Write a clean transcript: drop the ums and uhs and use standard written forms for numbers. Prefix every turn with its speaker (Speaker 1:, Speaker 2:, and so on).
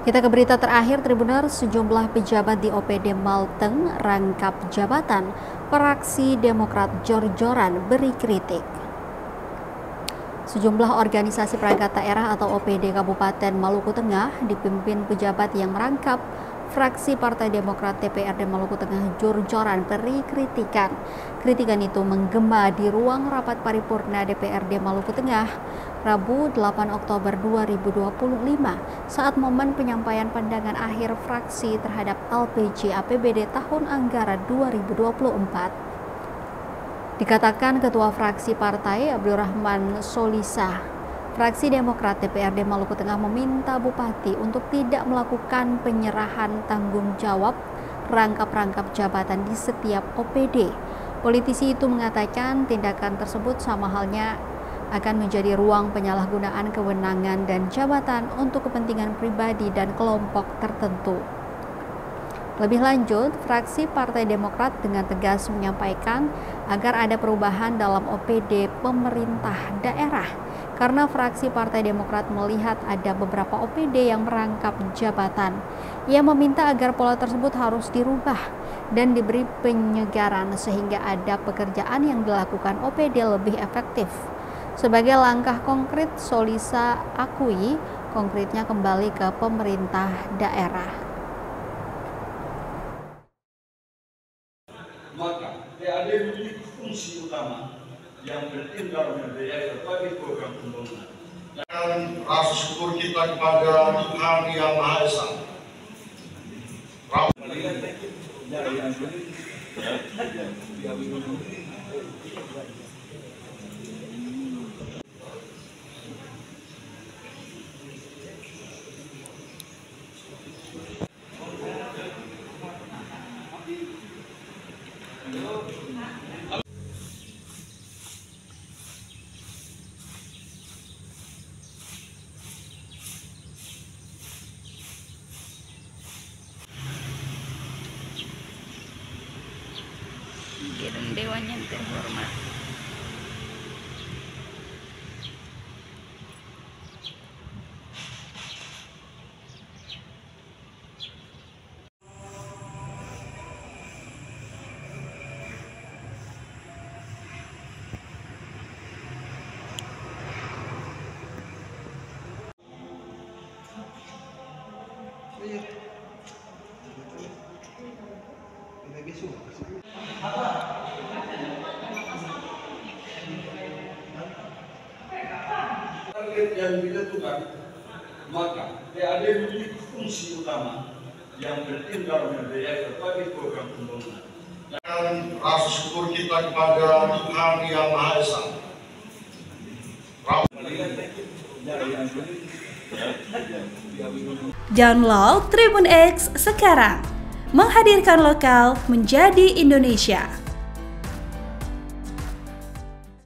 Speaker 1: Kita ke berita terakhir, Tribuners. Sejumlah pejabat di OPD Malteng rangkap jabatan. Fraksi Demokrat jor-joran beri kritik. Sejumlah organisasi perangkat daerah atau OPD Kabupaten Maluku Tengah dipimpin pejabat yang merangkap fraksi Partai Demokrat DPRD Maluku Tengah jor-joran beri kritikan. Kritikan itu menggema di ruang rapat paripurna DPRD Maluku Tengah Rabu 8 Oktober 2025 saat momen penyampaian pandangan akhir fraksi terhadap LPJ APBD tahun anggaran 2024. Dikatakan Ketua Fraksi Partai Abdurrahman Solisa, fraksi Demokrat DPRD Maluku Tengah meminta Bupati untuk tidak melakukan penyerahan tanggung jawab rangkap-rangkap jabatan di setiap OPD. Politisi itu mengatakan tindakan tersebut sama halnya akan menjadi ruang penyalahgunaan kewenangan dan jabatan untuk kepentingan pribadi dan kelompok tertentu. Lebih lanjut, fraksi Partai Demokrat dengan tegas menyampaikan agar ada perubahan dalam OPD pemerintah daerah karena fraksi Partai Demokrat melihat ada beberapa OPD yang merangkap jabatan. Ia meminta agar pola tersebut harus dirubah dan diberi penyegaran sehingga ada pekerjaan yang dilakukan OPD lebih efektif. Sebagai langkah konkret, Solisa akui konkretnya kembali ke pemerintah daerah.
Speaker 2: Maka PAD memiliki fungsi utama yang bertindak membiayai berbagai program pembangunan.
Speaker 3: Dan rasa syukur kita kepada Tuhan Yang Maha Esa.
Speaker 4: Kirim dewan yang terhormat.
Speaker 2: Target yang ditentukan, maka PAD memiliki fungsi utama yang bertindak membiayai berbagai program pembangunan.
Speaker 3: Dan rasa syukur kita kepada Tuhan Yang Maha Esa.
Speaker 5: Download Tribun X sekarang, menghadirkan lokal menjadi Indonesia.